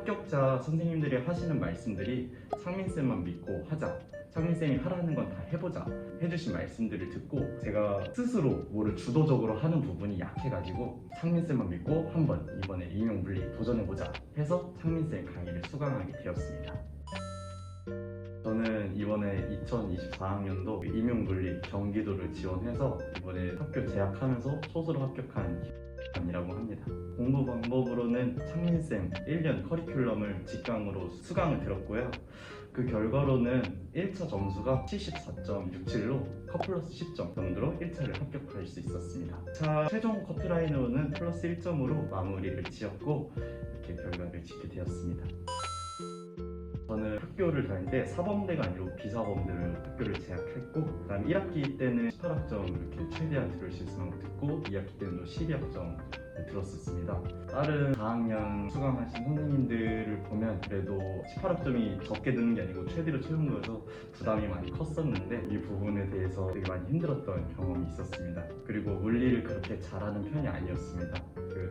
합격자 선생님들이 하시는 말씀들이 창민쌤만 믿고 하자, 창민쌤이 하라는 건 다 해보자 해주신 말씀들을 듣고 제가 스스로 뭐를 주도적으로 하는 부분이 약해가지고 창민쌤만 믿고 한번 이번에 임용물리 도전해보자 해서 창민쌤 강의를 수강하게 되었습니다. 저는 이번에 2024학년도 임용물리 경기도를 지원해서 이번에 학교 재학하면서 소수로 합격한 이라고 합니다. 공부 방법으로는 창민쌤 1년 커리큘럼을 직강으로 수강을 들었고요. 그 결과로는 1차 점수가 74.67로 컷 플러스 10점 정도로 1차를 합격할 수 있었습니다. 2차 최종 커트라인으로는 플러스 1점으로 마무리를 지었고 이렇게 결과를 짓게 되었습니다. 저는 학교를 다닐 때 사범대가 아니고 비사범대로 학교를 재학했고 그다음 1학기 때는 18학점 이렇게 최대한 들을 수 있을 만큼 듣고 2학기 때는 또 12학점 들었었습니다. 다른 4학년 수강하신 선생님들을 보면 그래도 18학점이 적게 드는 게 아니고 최대로 채운 거여서 부담이 많이 컸었는데 이 부분에 대해서 되게 많이 힘들었던 경험이 있었습니다. 그리고 물리를 그렇게 잘하는 편이 아니었습니다.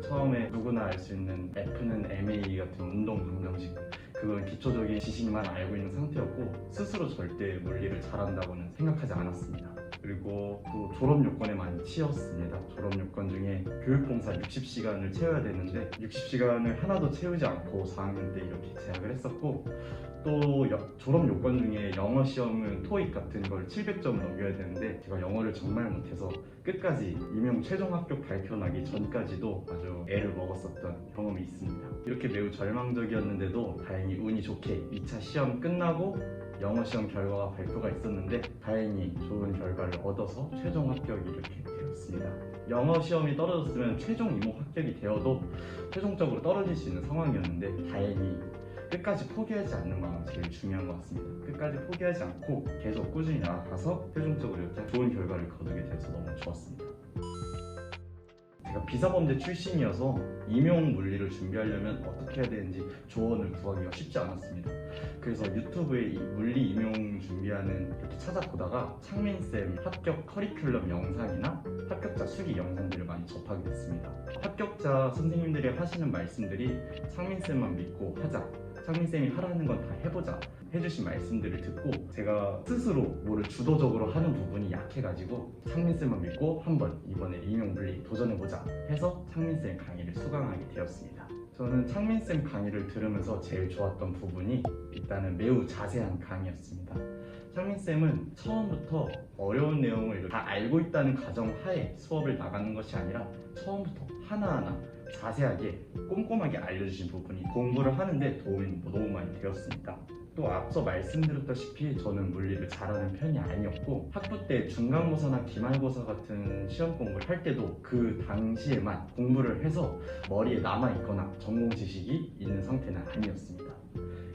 처음에 누구나 알 수 있는 F는 MA 같은 운동 방정식 그건 기초적인 지식만 알고 있는 상태였고 스스로 절대 물리를 잘한다고는 생각하지 않았습니다. 그리고 또 졸업 요건에 많이 치였습니다. 졸업 요건 중에 교육봉사 60시간을 채워야 되는데 60시간을 하나도 채우지 않고 4학년 때 이렇게 재학을 했었고 또 졸업 요건 중에 영어 시험은 토익 같은 걸 700점을 넘겨야 되는데 제가 영어를 정말 못해서 끝까지 임용 최종 합격 발표 나기 전까지도 아주 애를 먹었었던 경험이 있습니다. 이렇게 매우 절망적이었는데도 다행히 운이 좋게 2차 시험 끝나고 영어 시험 결과가 발표가 있었는데 다행히 좋은 결과를 얻어서 최종 합격이 이렇게 되었습니다. 영어 시험이 떨어졌으면 최종 이모 합격이 되어도 최종적으로 떨어질 수 있는 상황이었는데 다행히 끝까지 포기하지 않는 마음이 제일 중요한 것 같습니다. 끝까지 포기하지 않고 계속 꾸준히 나아가서 최종적으로 이렇게 좋은 결과를 거두게 돼서 너무 좋았습니다. 제가 비사범대 출신이어서 임용 물리를 준비하려면 어떻게 해야 되는지 조언을 구하기가 쉽지 않았습니다. 그래서 유튜브에 이 물리 임용 준비하는 이렇게 찾아보다가 창민쌤 합격 커리큘럼 영상이나 합격자 수기 영상들을 많이 접하게 됐습니다. 합격자 선생님들이 하시는 말씀들이 창민쌤만 믿고 하자, 창민쌤이 하라는 건 다 해보자 해주신 말씀들을 듣고 제가 스스로 뭐를 주도적으로 하는 부분이 약해가지고 창민쌤만 믿고 한번 이번에 임용물리 도전해보자 해서 창민쌤 강의를 수강하게 되었습니다. 저는 창민쌤 강의를 들으면서 제일 좋았던 부분이 일단은 매우 자세한 강의였습니다. 창민쌤은 처음부터 어려운 내용을 다 알고 있다는 가정하에 수업을 나가는 것이 아니라 처음부터 하나하나 자세하게 꼼꼼하게 알려주신 부분이 공부를 하는데 도움이 너무 많이 되었습니다. 또 앞서 말씀드렸다시피 저는 물리를 잘하는 편이 아니었고 학부 때 중간고사나 기말고사 같은 시험 공부를 할 때도 그 당시에만 공부를 해서 머리에 남아있거나 전공 지식이 있는 상태는 아니었습니다.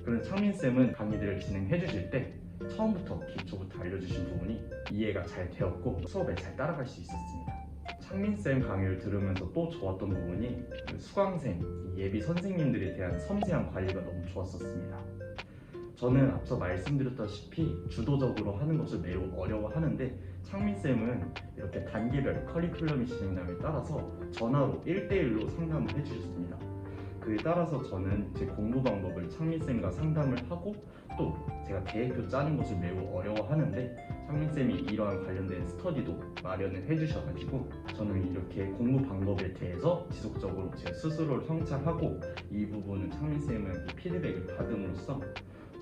그런 창민쌤은 강의들을 진행해 주실 때 처음부터 기초부터 알려주신 부분이 이해가 잘 되었고 수업에 잘 따라갈 수 있었습니다. 창민쌤 강의를 들으면서 또 좋았던 부분이 수강생, 예비 선생님들에 대한 섬세한 관리가 너무 좋았었습니다. 저는 앞서 말씀드렸다시피 주도적으로 하는 것을 매우 어려워하는데 창민쌤은 이렇게 단계별 커리큘럼이 진행됨에 따라서 전화로 1대1로 상담을 해주셨습니다. 그에 따라서 저는 제 공부 방법을 창민쌤과 상담을 하고 또 제가 계획표 짜는 것을 매우 어려워하는데 창민쌤이 이러한 관련된 스터디도 마련을 해주셔가지고 저는 이렇게 공부 방법에 대해서 지속적으로 제 스스로를 성찰하고 이 부분은 창민쌤의 피드백을 받음으로써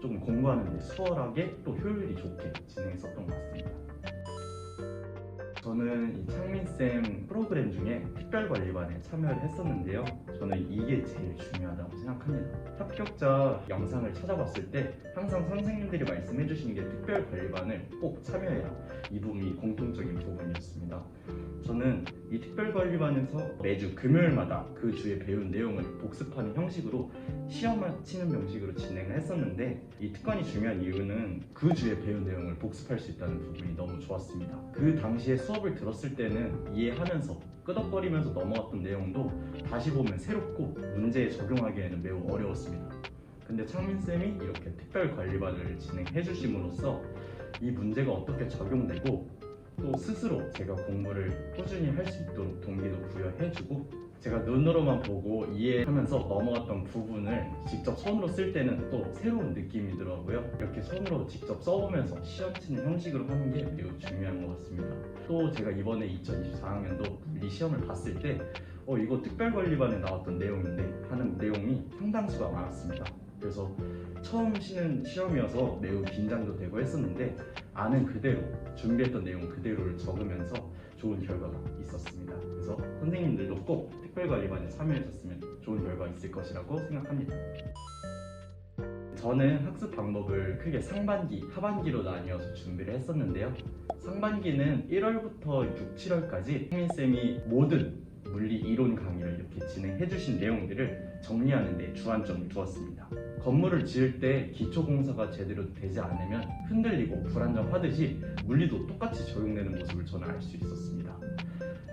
조금 공부하는 데 수월하게 또 효율이 좋게 진행했었던 것 같습니다. 저는 이 창민쌤 프로그램 중에 특별관리반에 참여를 했었는데요. 저는 이게 제일 중요하다고 생각합니다. 합격자 영상을 찾아봤을 때 항상 선생님들이 말씀해 주시는 게 특별관리반을 꼭 참여해라. 이 부분이 공통적인 부분이었습니다. 저는 이 특별관리반에서 매주 금요일마다 그 주에 배운 내용을 복습하는 형식으로 시험을 치는 방식으로 진행을 했었는데 이 특관이 중요한 이유는 그 주에 배운 내용을 복습할 수 있다는 부분이 너무 좋았습니다. 그 당시에 수업을 들었을 때는 이해하면서 끄덕거리면서 넘어갔던 내용도 다시 보면 새롭고 문제에 적용하기에는 매우 어려웠습니다. 근데 창민쌤이 이렇게 특별관리반을 진행해 주심으로써 이 문제가 어떻게 적용되고 또 스스로 제가 공부를 꾸준히 할 수 있도록 동기도 부여해주고 제가 눈으로만 보고 이해하면서 넘어갔던 부분을 직접 손으로 쓸 때는 또 새로운 느낌이더라고요. 이렇게 손으로 직접 써보면서 시험 치는 형식으로 하는 게 매우 중요한 것 같습니다. 또 제가 이번에 2024학년도 물리 시험을 봤을 때 이거 특별관리반에 나왔던 내용인데 하는 내용이 상당수가 많았습니다. 그래서 처음 치는 시험이어서 매우 긴장도 되고 했었는데 아는 그대로 준비했던 내용 그대로를 적으면서 좋은 결과가 있었습니다. 그래서 선생님들도 꼭 특별관리반에 참여하셨으면 좋은 결과가 있을 것이라고 생각합니다. 저는 학습 방법을 크게 상반기, 하반기로 나뉘어서 준비를 했었는데요. 상반기는 1월부터 6, 7월까지 상민쌤이 모든 물리 이론 강의를 이렇게 진행해 주신 내용들을 정리하는 데 주안점을 두었습니다. 건물을 지을 때 기초공사가 제대로 되지 않으면 흔들리고 불안정하듯이 물리도 똑같이 적용되는 모습을 저는 알 수 있었습니다.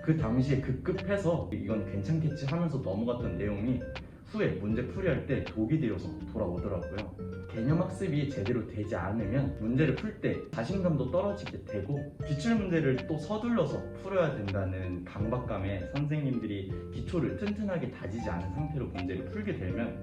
그 당시에 급급해서 이건 괜찮겠지 하면서 넘어갔던 내용이 후에 문제 풀이할 때 독이 되어서 돌아오더라고요. 개념 학습이 제대로 되지 않으면 문제를 풀 때 자신감도 떨어지게 되고 기출문제를 또 서둘러서 풀어야 된다는 강박감에 선생님들이 기초를 튼튼하게 다지지 않은 상태로 문제를 풀게 되면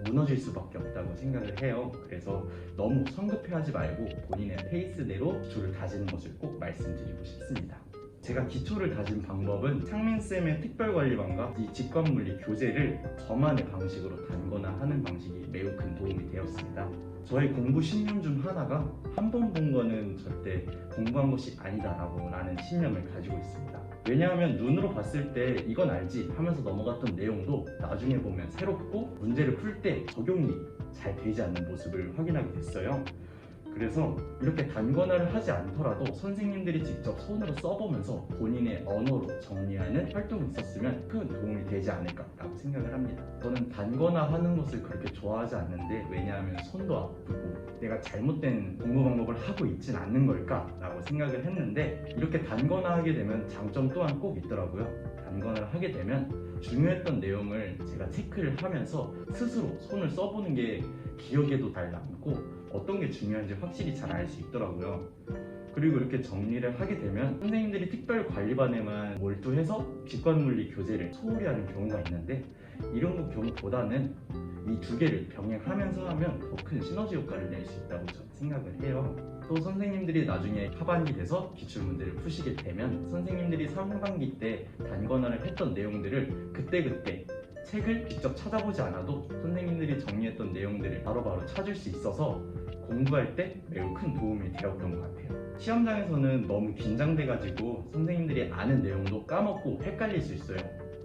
무너질 수밖에 없다고 생각을 해요. 그래서 너무 성급해하지 말고 본인의 페이스대로 기초를 다지는 것을 꼭 말씀드리고 싶습니다. 제가 기초를 다진 방법은 창민쌤의 특별관리반과 이 직관물리 교재를 저만의 방식으로 단거나 하는 방식이 매우 큰 도움이 되었습니다. 저의 공부 신념 중 하나가 한 번 본 거는 절대 공부한 것이 아니다라고 라는 신념을 가지고 있습니다. 왜냐하면 눈으로 봤을 때 이건 알지 하면서 넘어갔던 내용도 나중에 보면 새롭고 문제를 풀 때 적용이 잘 되지 않는 모습을 확인하게 됐어요. 그래서 이렇게 단권화를 하지 않더라도 선생님들이 직접 손으로 써보면서 본인의 언어로 정리하는 활동이 있었으면 큰 도움이 되지 않을까라고 생각을 합니다. 저는 단권화하는 것을 그렇게 좋아하지 않는데 왜냐하면 손도 아프고 내가 잘못된 공부 방법을 하고 있진 않는 걸까라고 생각을 했는데 이렇게 단권화하게 되면 장점 또한 꼭 있더라고요. 단권화를 하게 되면 중요했던 내용을 제가 체크를 하면서 스스로 손을 써보는 게 기억에도 잘 남고 어떤 게 중요한지 확실히 잘 알 수 있더라고요. 그리고 이렇게 정리를 하게 되면 선생님들이 특별관리반에만 몰두해서 직관물리 교재를 소홀히 하는 경우가 있는데 이런 경우보다는 이 두 개를 병행하면서 하면 더 큰 시너지 효과를 낼 수 있다고 저는 생각을 해요. 또 선생님들이 나중에 하반기 돼서 기출문제를 푸시게 되면 선생님들이 상반기 때 단권화를 했던 내용들을 그때그때 책을 직접 찾아보지 않아도 선생님들이 정리했던 내용들을 바로바로 찾을 수 있어서 공부할 때 매우 큰 도움이 되었던 것 같아요. 시험장에서는 너무 긴장돼가지고 선생님들이 아는 내용도 까먹고 헷갈릴 수 있어요.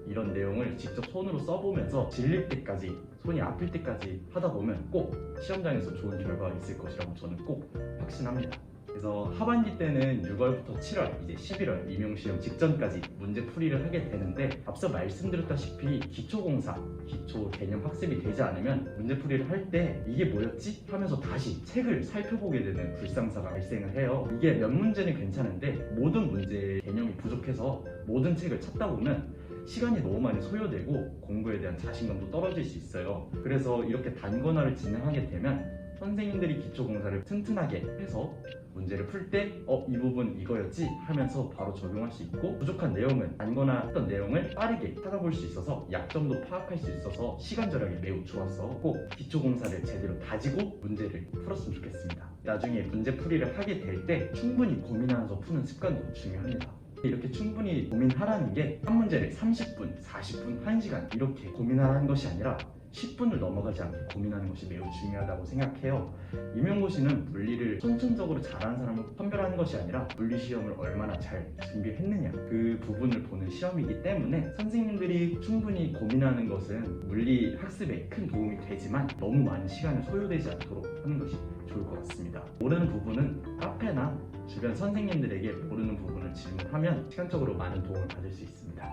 이런 내용을 직접 손으로 써보면서 질릴 때까지, 손이 아플 때까지 하다 보면 꼭 시험장에서 좋은 결과가 있을 것이라고 저는 꼭 확신합니다. 그래서 하반기 때는 6월부터 7월, 이제 11월 임용시험 직전까지 문제 풀이를 하게 되는데 앞서 말씀드렸다시피 기초공사, 기초 개념 학습이 되지 않으면 문제 풀이를 할 때 이게 뭐였지? 하면서 다시 책을 살펴보게 되는 불상사가 발생을 해요. 이게 몇 문제는 괜찮은데 모든 문제의 개념이 부족해서 모든 책을 찾다 보면 시간이 너무 많이 소요되고 공부에 대한 자신감도 떨어질 수 있어요. 그래서 이렇게 단권화를 진행하게 되면 선생님들이 기초공사를 튼튼하게 해서 문제를 풀 때 이 부분 이거였지 하면서 바로 적용할 수 있고 부족한 내용은 단거나 했던 내용을 빠르게 찾아볼 수 있어서 약점도 파악할 수 있어서 시간 절약이 매우 좋아서 꼭 기초공사를 제대로 다지고 문제를 풀었으면 좋겠습니다. 나중에 문제 풀이를 하게 될 때 충분히 고민하면서 푸는 습관도 중요합니다. 이렇게 충분히 고민하라는 게 한 문제를 30분, 40분, 1시간 이렇게 고민하라는 것이 아니라 10분을 넘어가지 않게 고민하는 것이 매우 중요하다고 생각해요. 임용고시는 물리를 선천적으로 잘하는 사람을 판별하는 것이 아니라 물리시험을 얼마나 잘 준비했느냐 그 부분을 보는 시험이기 때문에 선생님들이 충분히 고민하는 것은 물리 학습에 큰 도움이 되지만 너무 많은 시간을 소요되지 않도록 하는 것이 좋을 것 같습니다. 모르는 부분은 카페나 주변 선생님들에게 모르는 부분을 질문하면 시간적으로 많은 도움을 받을 수 있습니다.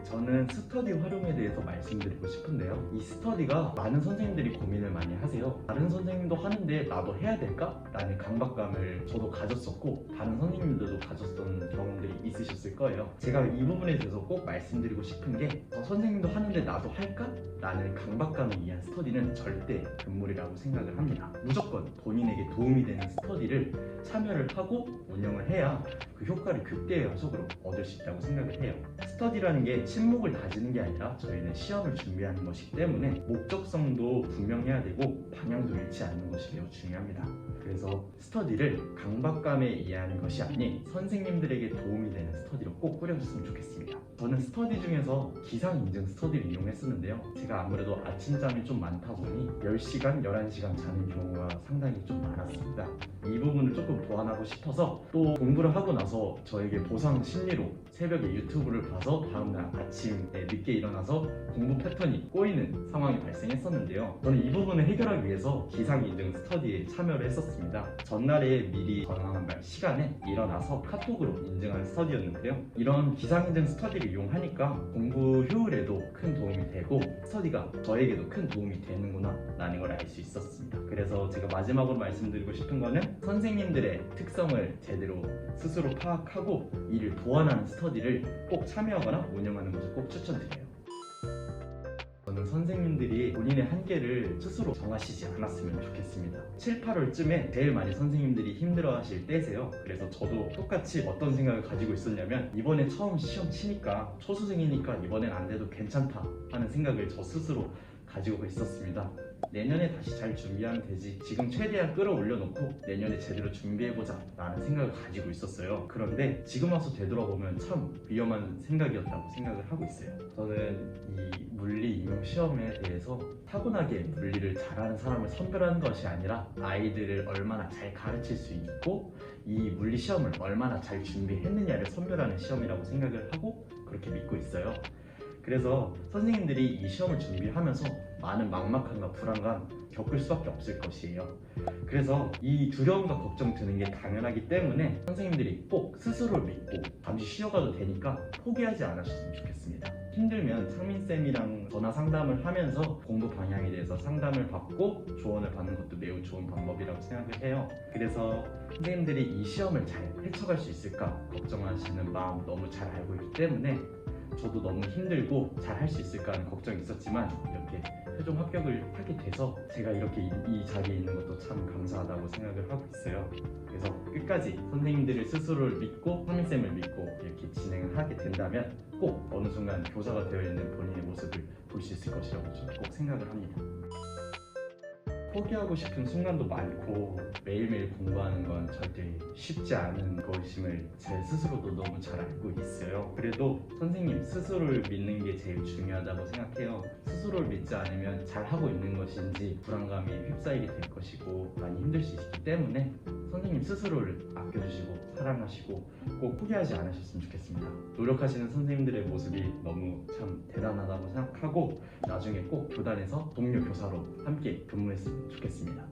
저는 스터디 활용에 대해서 말씀드리고 싶은데요. 이 스터디가 많은 선생님들이 고민을 많이 하세요. 다른 선생님도 하는데 나도 해야 될까? 라는 강박감을 저도 가졌었고 다른 선생님들도 가졌던 경험들이 있으셨을 거예요. 제가 이 부분에 대해서 꼭 말씀드리고 싶은 게 선생님도 하는데 나도 할까? 라는 강박감에 의한 스터디는 절대 금물이라고 생각을 합니다. 무조건 본인에게 도움이 되는 스터디를 참여를 하고 운영을 해야 그 효과를 극대화적으로 얻을 수 있다고 생각을 해요. 스터디라는 게 침묵을 다지는 게 아니라 저희는 시험을 준비하는 것이기 때문에 목적성도 분명해야 되고 방향도 잃지 않는 것이 매우 중요합니다. 그래서 스터디를 강박감에 의한 것이 아닌 선생님들에게 도움이 되는 스터디로 꼭 꾸려줬으면 좋겠습니다. 저는 스터디 중에서 기상인증 스터디를 이용했었는데요. 제가 아무래도 아침잠이 좀 많다 보니 10시간, 11시간 자는 경우가 상당히 좀 많았습니다. 이 부분을 조금 보완하고 싶어서 또 공부를 하고 나서 저에게 보상 심리로 새벽에 유튜브를 봐서 다음날 아침에 늦게 일어나서 공부 패턴이 꼬이는 상황이 발생했었는데요. 저는 이 부분을 해결하기 위해서 기상인증 스터디에 참여를 했었습니다. 전날에 미리 정한 시간에 일어나서 카톡으로 인증한 스터디였는데요. 이런 기상인증 스터디를 이용하니까 공부 효율에도 큰 도움이 되고 스터디가 저에게도 큰 도움이 되는구나 라는 걸 알 수 있었습니다. 그래서 제가 마지막으로 말씀드리고 싶은 거는 선생님들의 특성을 제대로 스스로 파악하고 이를 보완하는 스터디를 꼭 참여하거나 운영하는 것을 꼭 추천드려요. 저는 선생님들이 본인의 한계를 스스로 정하시지 않았으면 좋겠습니다. 7, 8월쯤에 제일 많이 선생님들이 힘들어하실 때세요. 그래서 저도 똑같이 어떤 생각을 가지고 있었냐면 이번에 처음 시험 치니까 초수생이니까 이번엔 안 돼도 괜찮다 하는 생각을 저 스스로 가지고 있었습니다. 내년에 다시 잘 준비하면 되지, 지금 최대한 끌어올려놓고 내년에 제대로 준비해보자 라는 생각을 가지고 있었어요. 그런데 지금 와서 되돌아보면 참 위험한 생각이었다고 생각을 하고 있어요. 저는 이 물리 임용 시험에 대해서 타고나게 물리를 잘하는 사람을 선별하는 것이 아니라 아이들을 얼마나 잘 가르칠 수 있고 이 물리 시험을 얼마나 잘 준비했느냐를 선별하는 시험이라고 생각을 하고 그렇게 믿고 있어요. 그래서 선생님들이 이 시험을 준비하면서 많은 막막함과 불안감 겪을 수밖에 없을 것이에요. 그래서 이 두려움과 걱정 드는 게 당연하기 때문에 선생님들이 꼭 스스로를 믿고 잠시 쉬어가도 되니까 포기하지 않으셨으면 좋겠습니다. 힘들면 창민쌤이랑 전화 상담을 하면서 공부 방향에 대해서 상담을 받고 조언을 받는 것도 매우 좋은 방법이라고 생각을 해요. 그래서 선생님들이 이 시험을 잘 헤쳐갈 수 있을까 걱정하시는 마음 너무 잘 알고 있기 때문에 저도 너무 힘들고 잘 할 수 있을까 하는 걱정이 있었지만 이렇게 최종 합격을 하게 돼서 제가 이렇게 이 자리에 있는 것도 참 감사하다고 생각을 하고 있어요. 그래서 끝까지 선생님들을 스스로를 믿고 상민쌤을 믿고 이렇게 진행을 하게 된다면 꼭 어느 순간 교사가 되어 있는 본인의 모습을 볼 수 있을 것이라고 저는 꼭 생각을 합니다. 포기하고 싶은 순간도 많고 매일매일 공부하는 건 절대 쉽지 않은 것임을 제 스스로도 너무 잘 알고 있어요. 그래도 선생님 스스로를 믿는 게 제일 중요하다고 생각해요. 스스로를 믿지 않으면 잘하고 있는 것인지 불안감에 휩싸이게 될 것이고 많이 힘들 수 있기 때문에 선생님 스스로를 아껴주시고 사랑하시고 꼭 포기하지 않으셨으면 좋겠습니다. 노력하시는 선생님들의 모습이 너무 참 대단하다고 생각하고 나중에 꼭 교단에서 동료 교사로 함께 근무했으면 좋겠습니다.